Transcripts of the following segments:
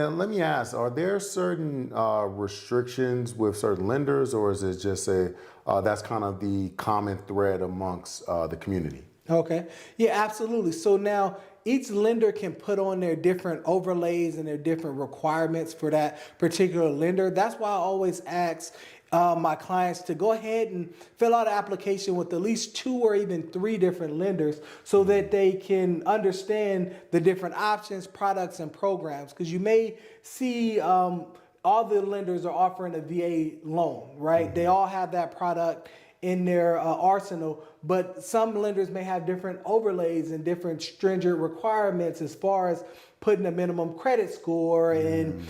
And let me ask, are there certain restrictions with certain lenders, or is it just that's kind of the common thread amongst the community? Okay. Yeah, absolutely. So now each lender can put on their different overlays and their different requirements for that particular lender. That's why I always ask my clients to go ahead and fill out an application with at least two or even three different lenders so that they can understand the different options, products, and programs. Because you may see all the lenders are offering a VA loan, right? They all have that product in their arsenal, but some lenders may have different overlays and different stringent requirements as far as putting a minimum credit score and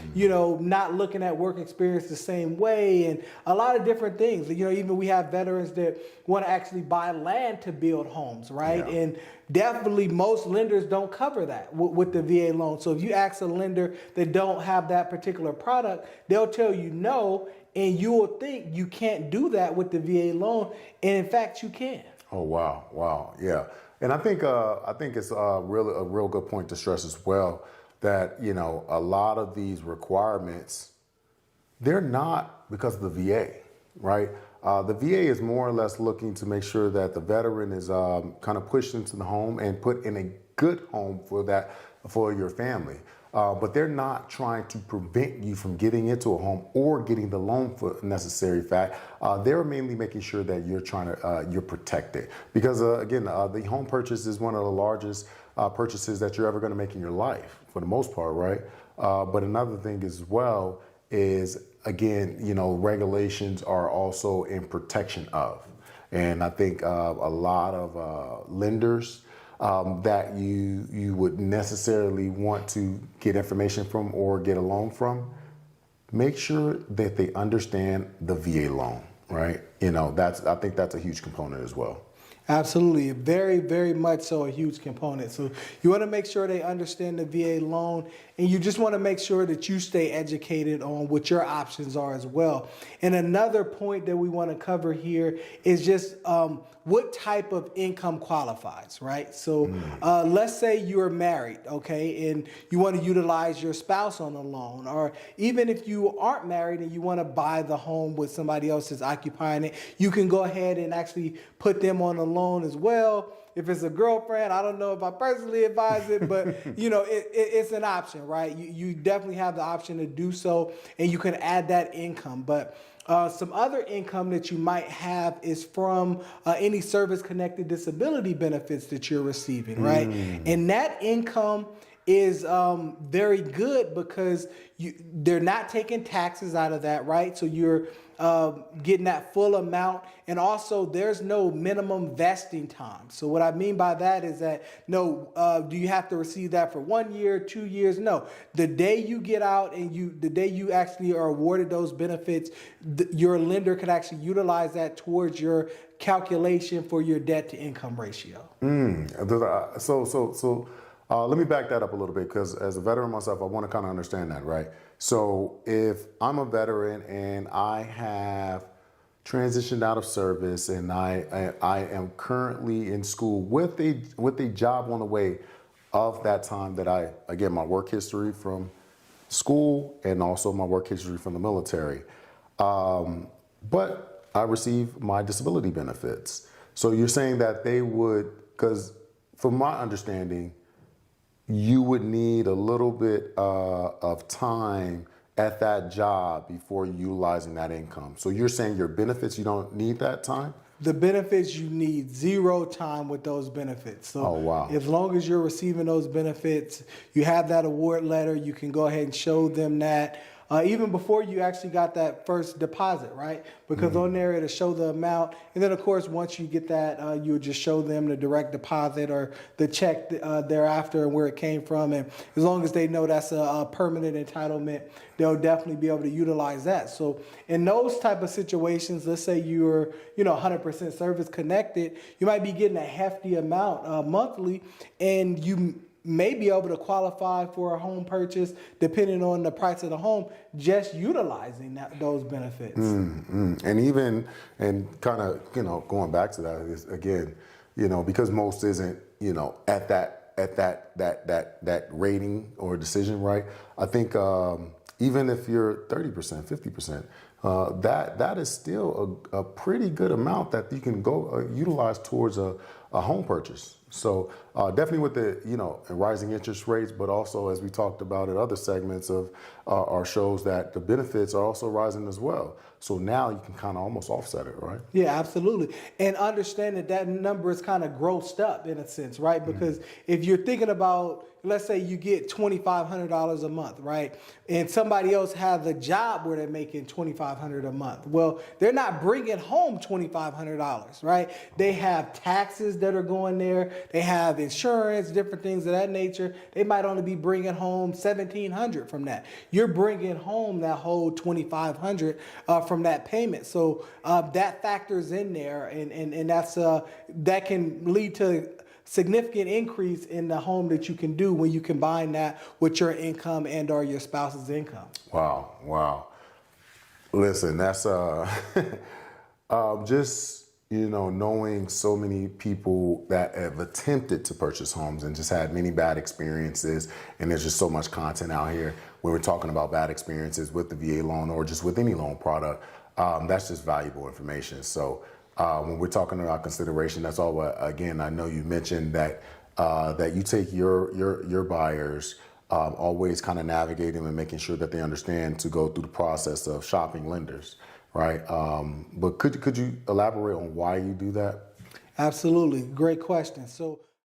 not looking at work experience the same way and a lot of different things. Even we have veterans that want to actually buy land to build homes, right? Yeah. And definitely most lenders don't cover that with the VA loan. So if you ask a lender that don't have that particular product, they'll tell you no, and you will think you can't do that with the VA loan, and in fact you can. Oh wow, yeah. And I think it's a real good point to stress as well that a lot of these requirements, they're not because of the VA, right? The VA is more or less looking to make sure that the veteran is kind of pushed into the home and put in a good home for your family. But they're not trying to prevent you from getting into a home or getting the loan for necessary fact. They're mainly making sure that you're protected because again, the home purchase is one of the largest purchases that you're ever going to make in your life for the most part, right? But another thing as well is again, regulations are also in protection of, and I think a lot of lenders that you would necessarily want to get information from or get a loan from, make sure that they understand the VA loan, right? I think that's a huge component as well. Absolutely. Very, very much so a huge component. So you want to make sure they understand the VA loan, and you just want to make sure that you stay educated on what your options are as well. And another point that we want to cover here is just what type of income qualifies, right? So let's say you're married, okay, and you want to utilize your spouse on a loan, or even if you aren't married and you want to buy the home with somebody else that's occupying it, you can go ahead and actually put them on a loan as well. If it's a girlfriend, I don't know if I personally advise it, but it's an option, right? You definitely have the option to do so, and you can add that income. But some other income that you might have is from any service-connected disability benefits that you're receiving, right? And that income is very good because they're not taking taxes out of that, right? So you're getting that full amount, and also there's no minimum vesting time. So what I mean by that is that do you have to receive that for 1 year, 2 years? No, the day you get out and the day you actually are awarded those benefits, your lender could actually utilize that towards your calculation for your debt to income ratio. So let me back that up a little bit because as a veteran myself, I want to kind of understand that, right? So if I'm a veteran and I have transitioned out of service and I am currently in school with a job on the way of that time that I get my work history from school and also my work history from the military, but I receive my disability benefits. So you're saying that they would, because from my understanding, you would need a little bit of time at that job before utilizing that income. So you're saying your benefits, you don't need that time? The benefits, you need 0 time with those benefits. So oh, wow. As long as you're receiving those benefits, you have that award letter, you can go ahead and show them that. Even before you actually got that first deposit, right? Because on there it'll show the amount. And then of course, once you get that, you would just show them the direct deposit or the check thereafter and where it came from. And as long as they know that's a permanent entitlement, they'll definitely be able to utilize that. So in those type of situations, let's say you're 100% service connected, you might be getting a hefty amount monthly, and you may be able to qualify for a home purchase depending on the price of the home, just utilizing those benefits. And kind of going back to that is, again, because most isn't at at that rating or decision, right? I think even if you're 30%, 50%, that is still a pretty good amount that you can go utilize towards a home purchase. So definitely with the rising interest rates, but also as we talked about in other segments of our shows, that the benefits are also rising as well. So now you can kind of almost offset it, right? Yeah, absolutely. And understand that that number is kind of grossed up in a sense, right? Because if you're thinking about, let's say you get $2,500 a month, right? And somebody else has a job where they're making $2,500 a month. Well, they're not bringing home $2,500, right? They have taxes that are going there. They have insurance, different things of that nature. They might only be bringing home $1,700 from that. You're bringing home that whole $2,500 from that payment. So that factors in there, and that's that can lead to significant increase in the home that you can do when you combine that with your income and or your spouse's income. Wow. Listen, that's just knowing so many people that have attempted to purchase homes and just had many bad experiences, and there's just so much content out here when we're talking about bad experiences with the VA loan or just with any loan product. That's just valuable information. So when we're talking about consideration, that's all. Again, I know you mentioned that that you take your buyers, always kind of navigating and making sure that they understand to go through the process of shopping lenders, right? But could you elaborate on why you do that? Absolutely, great question. So